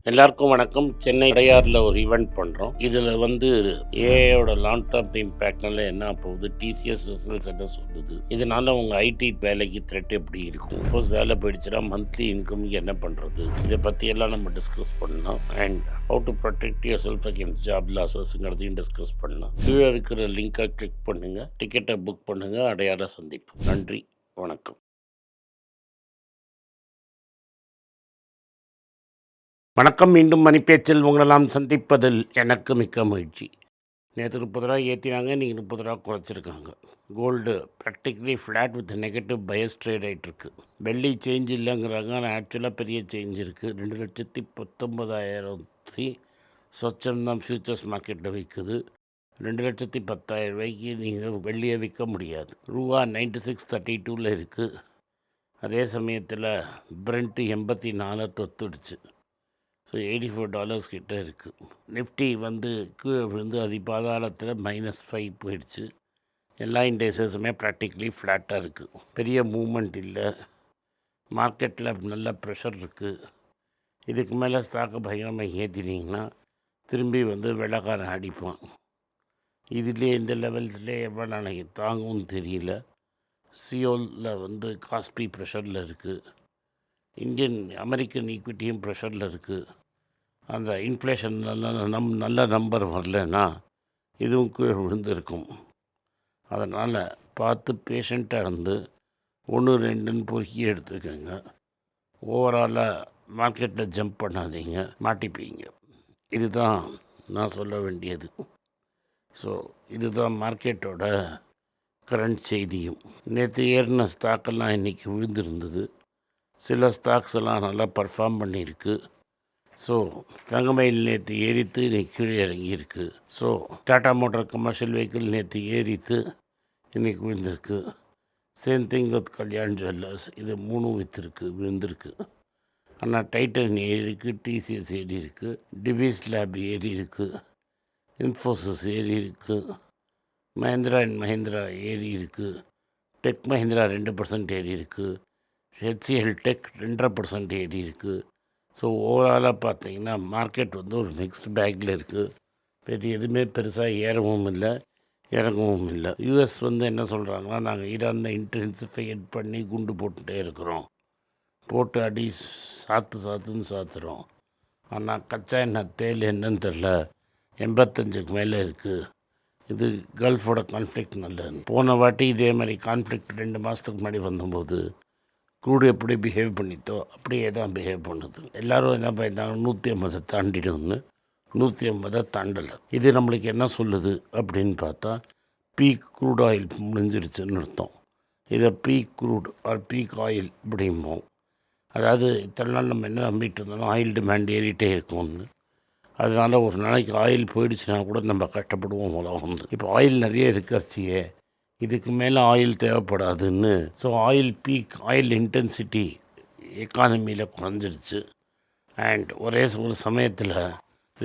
எல்லாருக்கும் வணக்கம். சென்னை அடையாறில் ஒரு ஈவெண்ட் பண்ணுறோம். இதில் ஏஐயோட லாங் டர்ம் இம்பேக்ட்னால என்ன போகுது, டிசிஎஸ் ரிசல்ட்ஸ் என்ன சொல்லுது, இதனால உங்கள் ஐடி வேலைக்கு த்ரெட் எப்படி இருக்கும், சப்போஸ் வேலை போயிடுச்சுன்னா மந்த்லி இன்கமுக்கு என்ன பண்ணுறது, இதை பற்றியெல்லாம் நம்ம டிஸ்கஸ் பண்ணலாம். And how to protect yourself against job லாஸஸ்ங்கிறதையும் டிஸ்கஸ் பண்ணலாம். கீழே இருக்கிற லிங்கை கிளிக் பண்ணுங்கள், டிக்கெட்டை புக் பண்ணுங்கள். அடையாள சந்திப்பு. நன்றி, வணக்கம். வணக்கம். மீண்டும் மணிப்பேச்சில் உங்களெல்லாம் சந்திப்பதில் எனக்கு மிக்க மகிழ்ச்சி. நேற்று 30 ரூபா ஏற்றினாங்க, இன்றைக்கி 30 ரூபா குறைச்சிருக்காங்க. Gold practically flat with negative bias trade ஆகிட்டுருக்கு. வெள்ளி சேஞ்ச் இல்லைங்கிறாங்க, ஆனால் ஆக்சுவலாக பெரிய சேஞ்ச் இருக்குது. 2,19,000 சொச்சம்தான் ஃப்யூச்சர்ஸ் மார்க்கெட்டில் விற்குது. 2,10,000 ரூபாய்க்கு நீங்கள் வெள்ளியை விற்க முடியாது. ரூபா 96.32 இருக்குது. அதே சமயத்தில் பிரெண்ட் 84 தொத்துடுச்சு. ஸோ $84 கிட்ட இருக்குது. நிஃப்டி கீழே விழுந்து பாதாளத்தில் -5 போயிடுச்சு. எல்லா இண்டெக்ஸஸுமே ப்ராக்டிக்கலி ஃப்ளாட்டாக இருக்குது. பெரிய மூமெண்ட் இல்லை. மார்க்கெட்டில் நல்ல ப்ரெஷர் இருக்குது. இதுக்கு மேலே ஸ்டாக்கை பயங்கரமாக ஏற்றினீங்கன்னா திரும்பி வெள்ளைக்காரன் அடிப்பான். இதுலேயே இந்த லெவல்ஸ்லேயே எவ்வளோ நாளைக்கு தாங்கும்னு தெரியல. சியோலில் காஸ்பி ப்ரெஷரில் இருக்குது. அமெரிக்கன் ஈக்விட்டியும் ப்ரெஷரில் இருக்குது. அந்த இன்ஃப்ளேஷன் நல்ல நம்பர் வரலன்னா இதுவும் கீழே விழுந்திருக்கும். அதனால் பார்த்து பேஷண்ட்டாக இருந்து 1-2ன்னு பொறுக்கி எடுத்துக்கோங்க. ஓவராலாக மார்க்கெட்டில் ஜம்ப் பண்ணாதீங்க, மாட்டிப்பீங்க. இதுதான் நான் சொல்ல வேண்டியது. ஸோ இதுதான் மார்க்கெட்டோட கரண்ட் செய்தியும். நேற்று ஏறின ஸ்டாக்கெல்லாம் இன்றைக்கி விழுந்திருந்தது. சில ஸ்டாக்ஸ் எல்லாம் நல்லா பர்ஃபார்ம் பண்ணியிருக்கு. ஸோ தங்கமயில் நேற்று ஏறித்து இன்றைக்கி கீழே இறங்கியிருக்கு. So Tata motor commercial vehicle நேற்று ஏறித்து இன்றைக்கி விழுந்திருக்கு. Same thing with Kalyan jewellers, இது 3 விழுந்திருக்கு. ஆனால் டைட்டன் ஏறி இருக்குது, டிசிஎஸ் ஏறி இருக்குது, டிவிஸ் லேப் ஏறி இருக்குது, இன்ஃபோசிஸ் ஏறி இருக்குது, மஹேந்திரா அண்ட் மஹேந்திரா ஏறி இருக்குது, டெக் மஹேந்திரா 2% ஏறி இருக்குது, ஹெச்சிஎல் டெக் 2.5% ஏறி இருக்குது. ஸோ ஓவராலாக பார்த்தீங்கன்னா மார்க்கெட் ஒரு மிக்ஸ்டு பேக்கில் இருக்குது. எதுவுமே பெருசாக ஏறவும் இல்லை, இறங்கவும் இல்லை. யூஎஸ் என்ன சொல்கிறாங்கன்னா, நாங்கள் ஈரானில் இன்டென்சிஃபைட் பண்ணி குண்டு போட்டுகிட்டே இருக்கிறோம், போட்டு அடி சாத்துன்னு சாத்துறோம். ஆனால் கச்சா எண்ணெய் தேல் என்னன்னு தெரில, 85க்கு மேலே இருக்குது. இது கல்ஃபோட கான்ஃப்ளிக்ட் நல்லது. போன வாட்டி இதே மாதிரி கான்ஃப்ளிக்ட் 2 மாதத்துக்கு முன்னாடி வந்தபோது க்ரூடு எப்படி பிஹேவ் பண்ணித்தோ அப்படியே தான் பிஹேவ் பண்ணுது. எல்லோரும் என்ன பண்ணிட்டாங்க, 150 தாண்டிடும்னு. 150 தாண்டலை. இது நம்மளுக்கு என்ன சொல்லுது அப்படின்னு பார்த்தா, பீக் க்ரூட் ஆயில் முடிஞ்சிருச்சுன்னு அர்த்தம். இதை peak crude or peak oil அப்படிம்போம். அதாவது இத்தனை நாள் நம்ம என்ன நம்பிட்டு இருந்தோம், ஆயில் டிமாண்ட் ஏறிட்டே இருக்கும்னு. அதனால் ஒரு நாளைக்கு ஆயில் போயிடுச்சுன்னா கூட நம்ம கஷ்டப்படுவோம் உலகம். இப்போ ஆயில் நிறைய இருக்கிறச்சியே, இதுக்கு மேலே ஆயில் தேவைப்படாதுன்னு. ஸோ ஆயில் இன்டென்சிட்டி எக்கானமியில் குறைஞ்சிருச்சு. அண்ட் ஒரு சமயத்தில்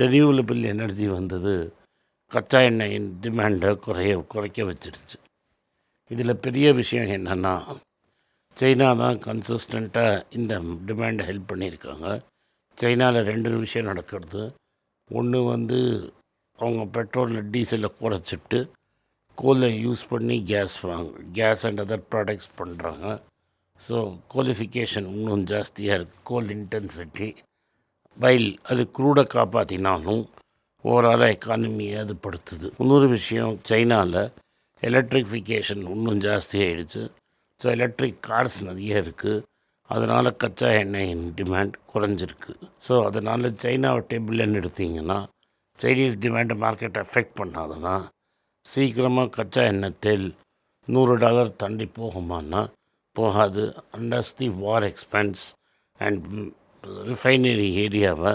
ரெனியூவலபிள் எனர்ஜி கச்சா எண்ணெயின் டிமாண்டை குறைக்க வச்சிருச்சு. இதில் பெரிய விஷயம் என்னென்னா, சைனா தான் கன்சிஸ்டண்ட்டாக இந்த டிமாண்டை ஹெல்ப் பண்ணியிருக்காங்க. சைனாவில் 2 விஷயம் நடக்கிறது. ஒன்று அவங்க பெட்ரோலில் டீசலை குறைச்சிட்டு கோலை யூஸ் பண்ணி கேஸ் அண்ட் அதர் ப்ராடக்ட்ஸ் பண்ணுறாங்க. ஸோ கோலிஃபிகேஷன் இன்னும் ஜாஸ்தியாக இருக்குது, கோல் இன்டென்சிட்டி. வைல் அது க்ரூடை காப்பாற்றினாலும் ஓவராலாக எக்கானமியை அது படுத்துது. இன்னொரு விஷயம், சைனாவில் எலக்ட்ரிஃபிகேஷன் இன்னும் ஜாஸ்தி ஆகிடுச்சு. ஸோ எலக்ட்ரிக் கார்ஸ் நிறைய இருக்குது. அதனால் கச்சா எண்ணெயின் டிமாண்ட் குறைஞ்சிருக்கு. ஸோ அதனால் சைனாவை டேபிள்னு எடுத்திங்கன்னா, சைனீஸ் டிமாண்டை மார்க்கெட் அஃபெக்ட் பண்ணாதுன்னா சீக்கிரமாக கச்சா எண்ணெய் தேல் $100 தாண்டி போகுமான்னா போகாது. அண்டர்ஸ் தி வார் எக்ஸ்பென்ஸ் அண்ட் ரிஃபைனரி ஏரியாவை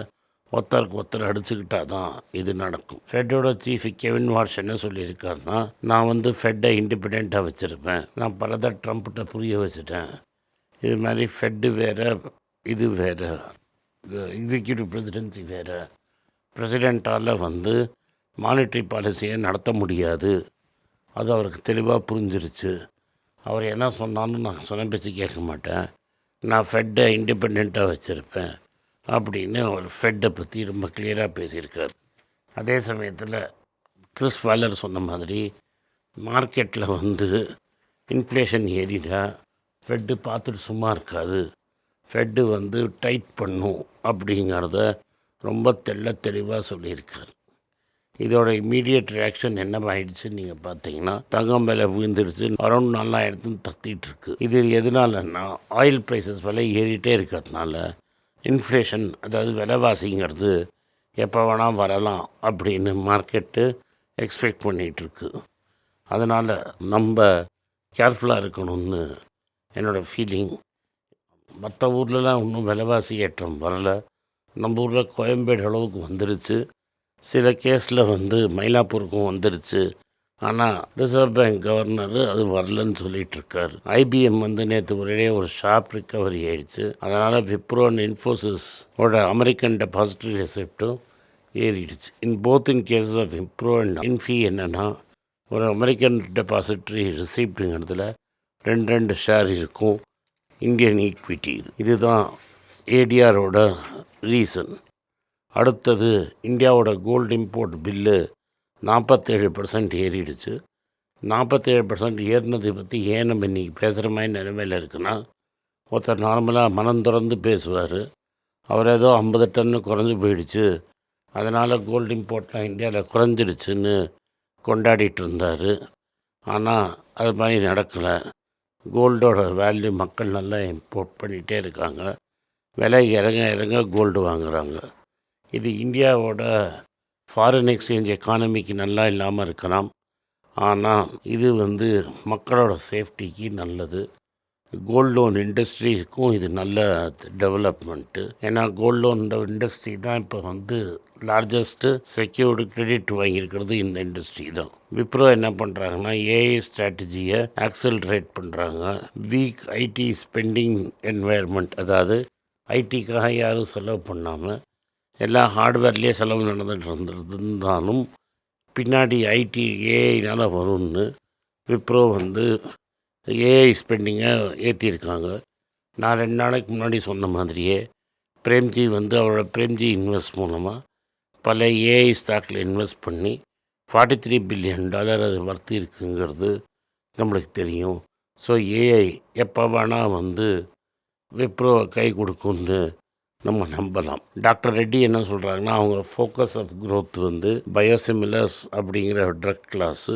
ஒருத்தருக்கு அடிச்சுக்கிட்டால் தான் இது நடக்கும். ஃபெட்டோட சீஃப் கெவின் வார்ஷ் என்ன சொல்லியிருக்காருன்னா, நான் ஃபெட்டை இண்டிபெண்ட்டாக வச்சுருப்பேன். நான் பலதை ட்ரம்ப்கிட்ட புரிய வச்சுட்டேன். இது மாதிரி ஃபெட்டு வேறு, இது வேறு, எக்ஸிக்யூட்டிவ் பிரசிடென்சி வேறு. பிரசிடெண்ட்டால் மானிட்ரி பாலிசியை நடத்த முடியாது. அது அவருக்கு தெளிவாக புரிஞ்சிருச்சு. அவர் என்ன சொன்னாலும் நான் சொன்ன பேச்சு கேட்க மாட்டேன். நான் ஃபெட்டை இண்டிபெண்ட்டாக வச்சுருப்பேன். அப்படின்னு அவர் ஃபெட்டை பற்றி ரொம்ப கிளியராக பேசியிருக்கார். அதே சமயத்தில் கிறிஸ் வாலர் சொன்ன மாதிரி மார்க்கெட்டில் வந்து இன்ஃப்ளேஷன் ஏறினா ஃபெட்டு பார்த்துட்டு சும்மா இருக்காது, ஃபெட்டு வந்து டைட் பண்ணும் அப்படிங்கிறத ரொம்ப தெளிவாக சொல்லியிருக்கார். இதோட இம்மீடியட் ரியாக்ஷன் என்ன ஆயிடுச்சுன்னு நீங்கள் பார்த்தீங்கன்னா, தங்கம் விலை விழுந்துடுச்சு, அரௌண்ட் 4000 தத்திட்டுருக்கு. இது எதனாலன்னா ஆயில் ப்ரைஸஸ் விலை ஏறிட்டே இருக்கிறதுனால இன்ஃப்ளேஷன், அதாவது விலைவாசிங்கிறது எப்போ வேணால் வரலாம் அப்படின்னு மார்க்கெட்டு எக்ஸ்பெக்ட் பண்ணிகிட்ருக்கு. அதனால் நம்ம கேர்ஃபுல்லாக இருக்கணும்னு என்னோடய ஃபீலிங். மற்ற ஊர்லலாம் இன்னும் விலைவாசி ஏற்றம் வரலை. நம்ம ஊரில் கோயம்பேடு அளவுக்கு வந்துருச்சு. சில கேஸில் வந்து மயிலாப்பூருக்கும் வந்துருச்சு. ஆனால் ரிசர்வ் பேங்க் கவர்னர் அது வரலன்னு சொல்லிகிட்ருக்கார். ஐபிஎம் வந்து நேற்று ஒரே ஒரு ஷார்ப் ரிக்கவரி ஆயிடுச்சு. அதனால் விப்ரோ அண்ட் இன்ஃபோசிஸோட அமெரிக்கன் டெபாசிட்டரி ரெசிப்டும் ஏறிடுச்சு. In cases of Wipro and Infy என்னென்னா, ஒரு அமெரிக்கன் டெபாசிட்ரி ரிசிப்ட்டுங்கிறதுல 2 ஷேர் இருக்கும் இந்தியன் ஈக்விட்டி. இதுதான் ஏடிஆரோட ரீசன். அடுத்தது இந்தியாவோட கோல்டு இம்போர்ட் பில்லு 47% ஏறிடுச்சு. 47% ஏறினதை பற்றி ஏன் நம்ம இன்றைக்கி பேசுகிற மாதிரி நிலைமையில் இருக்குன்னா, ஒருத்தர் நார்மலாக மனம் திறந்து பேசுவார். அவர் ஏதோ 50 டன்னு குறைஞ்சி போயிடுச்சு, அதனால் கோல்டு இம்போர்ட்லாம் இந்தியாவில் குறைஞ்சிடுச்சுன்னு கொண்டாடிட்டு இருந்தார். ஆனால் அது மாதிரி நடக்கலை. கோல்டோட வேல்யூ மக்கள் நல்லா இம்போர்ட் பண்ணிகிட்டே இருக்காங்க. விலை இறங்க கோல்டு வாங்குகிறாங்க. இது இந்தியாவோட ஃபாரின் எக்ஸ்சேஞ்ச் எக்கானமிக்கு நல்லா இல்லாமல் இருக்கலாம். ஆனால் இது வந்து மக்களோட சேஃப்டிக்கு நல்லது. கோல்டு லோன் இண்டஸ்ட்ரிக்கும் இது நல்ல டெவலப்மெண்ட்டு. ஏன்னா கோல்டு லோன் இண்டஸ்ட்ரி தான் இப்போ வந்து லார்ஜஸ்ட்டு செக்யூர்டு கிரெடிட் வாங்கியிருக்கிறது இந்த இண்டஸ்ட்ரி தான். விப்ரோ என்ன பண்ணுறாங்கன்னா, ஏஐ ஸ்ட்ராட்டஜியை ஆக்சலரேட் பண்ணுறாங்க. வீக் ஐடி ஸ்பெண்டிங் என்வாயர்மெண்ட், அதாவது ஐடிக்காக யாரும் செலவு பண்ணாமல் எல்லாம் ஹார்ட்வேர்லேயே செலவு நடந்துகிட்டு இருந்தாலும் பின்னாடி ஐடி ஏஐனால் வரும்னு விப்ரோ வந்து ஏஐ ஸ்பெண்டிங்கை ஏற்றிருக்காங்க. நான் 2 நாளைக்கு முன்னாடி சொன்ன மாதிரியே பிரேம்ஜி வந்து அவரோட பிரேம்ஜி இன்வெஸ்ட் மூலமாக பல ஏஐ ஸ்டாக்கில் இன்வெஸ்ட் பண்ணி $43 பில்லியன் அது வர்த்தி இருக்குங்கிறது நம்மளுக்கு தெரியும். ஸோ ஏஐ எப்போ வேணால் வந்து விப்ரோவை கை கொடுக்குன்னு நம்ம நம்பலாம். டாக்டர் ரெட்டி என்ன சொல்கிறாங்கன்னா, அவங்க ஃபோக்கஸ் ஆஃப் க்ரோத் வந்து பயோசிமிலர்ஸ் அப்படிங்கிற ட்ரக் கிளாஸு,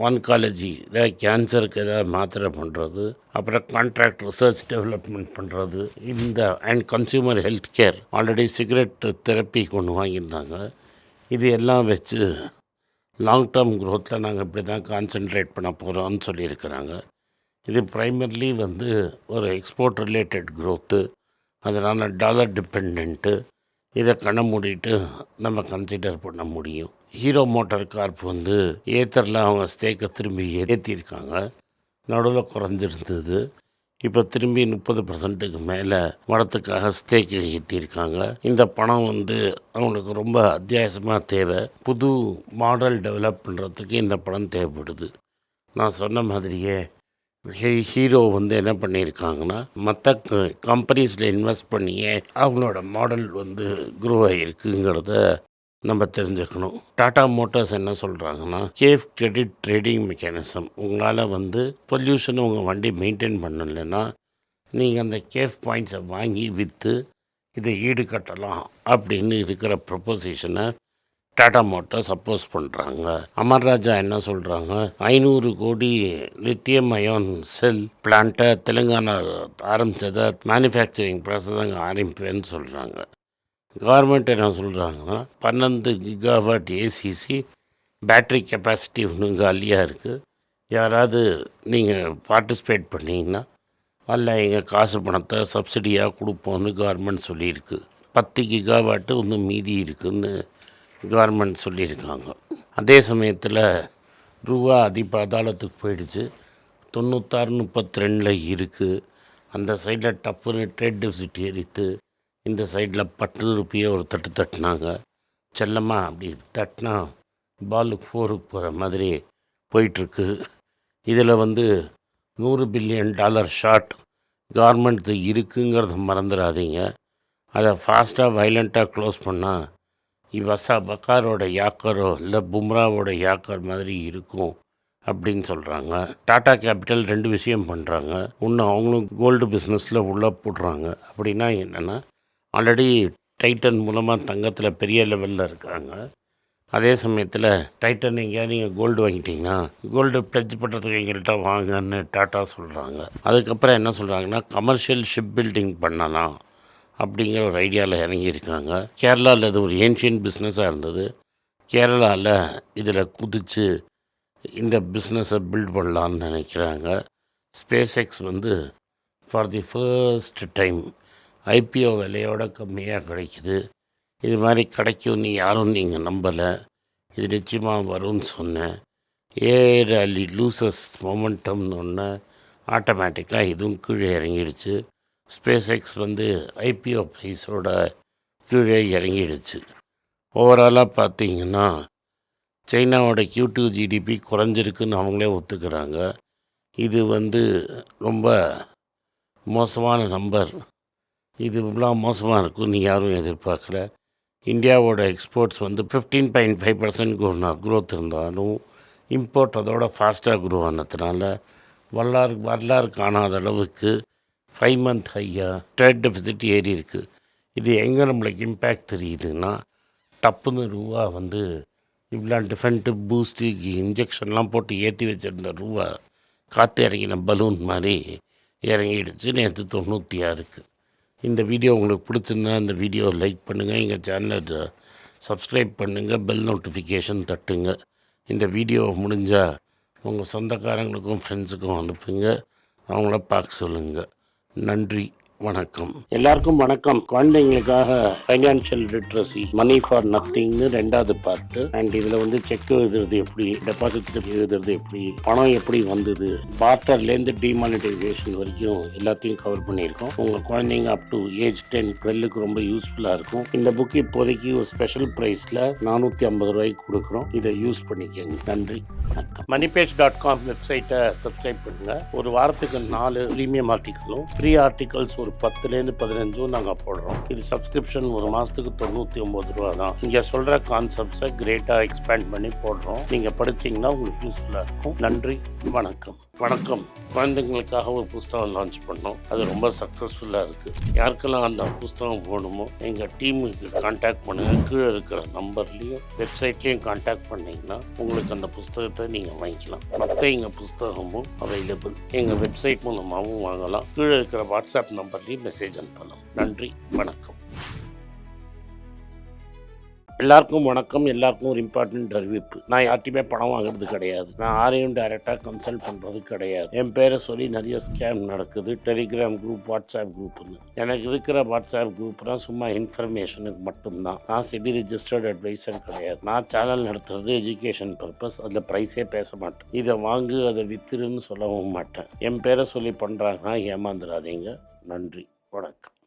ஆன்காலஜி, ஏதாவது கேன்சருக்கு ஏதாவது மாத்திரை பண்ணுறது, அப்புறம் கான்ட்ராக்ட் ரிசர்ச் டெவலப்மெண்ட் பண்ணுறது, இந்த and consumer health care, already cigarette therapy கொண்டு வாங்கியிருந்தாங்க. இது எல்லாம் வச்சு லாங் டேர்ம் க்ரோத்தில் நாங்கள் இப்படி தான் கான்சென்ட்ரேட் பண்ண போகிறோம்னு சொல்லியிருக்கிறாங்க. இது ப்ரைமர்லி வந்து ஒரு எக்ஸ்போர்ட் ரிலேட்டட் க்ரோத்து. அதனால் டாலர் டிபெண்ட்டு. இதை கண்ண மூடிட்டு நம்ம கன்சிடர் பண்ண முடியும். ஹீரோ மோட்டார் கார்ப் வந்து ஏத்தரில் அவங்க ஸ்டேக்கை திரும்பி ஏற்றிருக்காங்க. நடுவில் குறைஞ்சிருந்தது. இப்போ திரும்பி 30% மேலே வரத்துக்காக ஸ்டேக்கை ஏற்றிருக்காங்க. இந்த பணம் வந்து அவங்களுக்கு ரொம்ப அத்தியாவசியமாக தேவை. புது மாடல் டெவலப் பண்ணுறதுக்கு இந்த பணம் தேவைப்படுது. நான் சொன்ன மாதிரியே ஹீரோ வந்து என்ன பண்ணியிருக்காங்கன்னா, மற்ற கம்பெனிஸில் இன்வெஸ்ட் பண்ணியே அவங்களோட மாடல் வந்து க்ரோ ஆகிருக்குங்கிறத நம்ம தெரிஞ்சுக்கணும். டாடா மோட்டார்ஸ் என்ன சொல்கிறாங்கன்னா, சேஃப் கிரெடிட் ட்ரேடிங் மெக்கானிசம். உங்களால் வந்து பொல்யூஷனை உங்கள் வண்டி மெயின்டைன் பண்ணலைன்னா நீங்கள் அந்த கேஃப் பாயிண்ட்ஸை வாங்கி விற்று இதை ஈடு கட்டலாம் அப்படின்னு இருக்கிற ப்ரொப்போசிஷனை டாடா மோட்டார்ஸ் அப்போஸ் பண்ணுறாங்க. அமர் ராஜா என்ன சொல்கிறாங்க, 500 கோடி லித்தியம் அயான் செல் பிளான்ட்டை தெலுங்கானா ஆரம்பித்ததை மேனுஃபேக்சரிங் ப்ராசஸ் அங்கே ஆரம்பிப்பேன்னு சொல்கிறாங்க. கவர்மெண்ட் என்ன சொல்கிறாங்கன்னா, 12 கிகாவாட் ஏசிசி பேட்ரி கெப்பாசிட்டி இன்னும் காலியாக இருக்குது. யாராவது நீங்கள் பார்ட்டிசிபேட் பண்ணிங்கன்னா அல்ல எங்கள் காசு பணத்தை சப்சிடியாக கொடுப்போன்னு கவர்மெண்ட் சொல்லியிருக்கு. 10 கிகாவாட்டு இன்னும் மீதி இருக்குதுன்னு கவர்மெண்ட் சொல்லியிருக்காங்க. அதே சமயத்தில் ரூபா அதிபாதாளத்துக்கு போயிடுச்சு. 96.32 இருக்குது. அந்த சைடில் டப்புன்னு ட்ரேட் டெபிசிட் ஏறித்து, இந்த சைடில் 10 ரூபாயை ஒரு தட்டு தட்டினாங்க. செல்லமாக அப்படி தட்டினா பாலுக்கு 4க்கு போகிற மாதிரி போயிட்டுருக்கு. இதில் வந்து $100 பில்லியன் ஷார்ட் கவர்மெண்ட்டு இருக்குங்கிறத மறந்துடாதீங்க. அதை ஃபாஸ்ட்டாக வைலண்ட்டாக க்ளோஸ் பண்ணால் பக்காரோட யாக்கரோ இல்லை பும்ராவோட யாக்கர் மாதிரி இருக்கும் அப்படின்னு சொல்கிறாங்க. டாடா கேபிட்டல் 2 விஷயம் பண்ணுறாங்க. ஒன்று, அவங்களும் கோல்டு பிஸ்னஸில் உள்ளே போடுறாங்க. அப்படின்னா என்னென்னா, ஆல்ரெடி டைட்டன் மூலமாக தங்கத்தில் பெரிய லெவலில் இருக்காங்க. அதே சமயத்தில் டைட்டன் எங்கேயாவது நீங்கள் கோல்டு வாங்கிட்டீங்கன்னா கோல்டு ப்ளட்ஜ் பண்ணுறதுக்கு எங்கள்கிட்ட வாங்கன்னு டாட்டா சொல்கிறாங்க. அதுக்கப்புறம் என்ன சொல்கிறாங்கன்னா, கமர்ஷியல் ஷிப் பில்டிங் பண்ணலாம் அப்படிங்கிற ஒரு ஐடியாவில் இறங்கியிருக்காங்க. கேரளாவில் இது ஒரு ஏன்ஷியன் பிஸ்னஸாக இருந்தது. கேரளாவில் இதில் குதித்து இந்த பிஸ்னஸை பில்ட் பண்ணலான்னு நினைக்கிறாங்க. Space X for the first time IPO விலையோட கம்மியாக கிடைக்குது. இது மாதிரி கிடைக்கும்னு யாரும் நீங்கள் நம்பலை. இது நிச்சயமாக வரும்னு சொன்னேன். ஏர் அலி லூசஸ் மொமெண்டம்னு ஒன்று ஆட்டோமேட்டிக்காக இதுவும் கீழே இறங்கிடுச்சு. ஸ்பேஸ் எக்ஸ் ஐபிஓ ப்ரைஸோட கீழே இறங்கிடுச்சு. ஓவராலாக பார்த்தீங்கன்னா சைனாவோட Q2 ஜிடிபி குறைஞ்சிருக்குன்னு அவங்களே ஒத்துக்கிறாங்க. இது ரொம்ப மோசமான நம்பர். இது இவ்வளோ மோசமாக இருக்குன்னு யாரும் எதிர்பார்க்கல. இந்தியாவோட எக்ஸ்போர்ட்ஸ் 15.5% க்ரோத் இருந்தாலும் இம்போர்ட் அதோட ஃபாஸ்ட்டாக க்ரோ ஆனதுனால வரலாறு காணாத அளவுக்கு 5 மந்த் ஹையாக ட்ரேட் டெஃபிசிட் ஏறி இருக்குது. இது எங்கே நம்மளுக்கு இம்பேக்ட் தெரியுதுன்னா, டப்புன்னு ரூபா இவ்வளோ டிஃபரெண்ட்டு பூஸ்ட்டு இன்ஜெக்ஷன்லாம் போட்டு ஏற்றி வச்சுருந்த ரூபா காற்று இறங்கின பலூன் மாதிரி இறங்கிடுச்சு. நேற்று 96க்கு. இந்த வீடியோ உங்களுக்கு பிடிச்சிருந்தா இந்த வீடியோ லைக் பண்ணுங்கள், எங்கள் சேனலை சப்ஸ்கிரைப் பண்ணுங்கள், பெல் நோட்டிஃபிகேஷன் தட்டுங்க. இந்த வீடியோ முடிஞ்சால் உங்கள் சொந்தக்காரங்களுக்கும் ஃப்ரெண்ட்ஸுக்கும் அனுப்புங்க, அவங்கள பார்க்க சொல்லுங்கள். நன்றி, வணக்கம். எல்லாருக்கும் வணக்கம். குழந்தைங்களுக்காக ஃபைனான்ஷியல் லிட்ரஸி மணி ஃபார் நத்திங்னு 2வது பார்ட்டு. அண்ட் இதில் செக் எழுதுறது எப்படி, டெபாசிட் ஸ்லிப் எழுதுறது எப்படி, பணம் எப்படி வந்தது, பார்ட்டர்லேருந்து டிமானிட்டைசேஷன் வரைக்கும் எல்லாத்தையும் கவர் பண்ணியிருக்கோம். உங்கள் குழந்தைங்க அப் டு ஏஜ் 10-12க்கு ரொம்ப யூஸ்ஃபுல்லாக இருக்கும். இந்த புக் இப்போதைக்கு ஒரு ஸ்பெஷல் ப்ரைஸில் 450 ரூபாய்க்கு கொடுக்குறோம். இதை யூஸ் பண்ணிக்கோங்க. நன்றி, வணக்கம். moneypage.com வெப்சைட்டை சப்ஸ்கிரைப் பண்ணுங்கள். ஒரு வாரத்துக்கு 4 ப்ரீமியம் ஆர்டிக்கலும் ஃப்ரீ ஆர்டிகல்ஸ் ஒரு 10லேருந்து 15 நாங்கள் போடுறோம். இது சப்ஸ்கிரிப்ஷன் ஒரு மாதத்துக்கு 99 ரூபா தான். இங்கே சொல்கிற கான்செப்ட்ஸை கிரேட்டாக எக்ஸ்பேண்ட் பண்ணி போடுறோம். நீங்கள் படித்தீங்கன்னா உங்களுக்கு யூஸ்ஃபுல்லாக இருக்கும். நன்றி, வணக்கம். குழந்தைங்களுக்காக ஒரு புஸ்தகம் லான்ச் பண்ணோம். அது ரொம்ப சக்ஸஸ்ஃபுல்லாக இருக்குது. யாருக்கெல்லாம் அந்த புஸ்தகம் போகணுமோ எங்கள் டீமுக்கு கான்டாக்ட் பண்ணுங்கள். கீழே இருக்கிற நம்பர்லேயும் வெப்சைட்லேயும் கான்டாக்ட் பண்ணிங்கன்னா உங்களுக்கு அந்த புஸ்தகத்தை நீங்கள் வாங்கிக்கலாம். மற்ற எங்கள் புஸ்தகமும் அவைலபிள். எங்கள் வெப்சைட் மூலமாகவும் வாங்கலாம். கீழே இருக்கிற வாட்ஸ்அப் நம்பர்லேயும் மெசேஜ் அனுப்பலாம். நன்றி, வணக்கம். எல்லாருக்கும் வணக்கம். எல்லாருக்கும் ஒரு இம்பார்ட்டன்ட் அறிவிப்பு. நான் யார்ட்டையுமே பணம் வாங்குறது கிடையாது. நான் யாரையும் டைரெக்டாக கன்சல்ட் பண்ணுறது கிடையாது. என் பேரை சொல்லி நிறைய ஸ்கேம் நடக்குது. டெலிகிராம் குரூப், வாட்ஸ்அப் குரூப்னு. எனக்கு இருக்கிற வாட்ஸ்அப் குரூப்லாம் சும்மா இன்ஃபர்மேஷனுக்கு மட்டும்தான். நான் செபி ரிஜிஸ்டர்ட் அட்வைசர் கிடையாது. நான் சேனல் நடத்துறது எஜுகேஷன் பர்பஸ். அதில் ப்ரைஸே பேச மாட்டேன். இதை வாங்கு அதை வித்துருன்னு சொல்லவும் மாட்டேன். என் பேரை சொல்லி பண்ணுறாங்கன்னா ஏமாந்துடாதீங்க. நன்றி, வணக்கம்.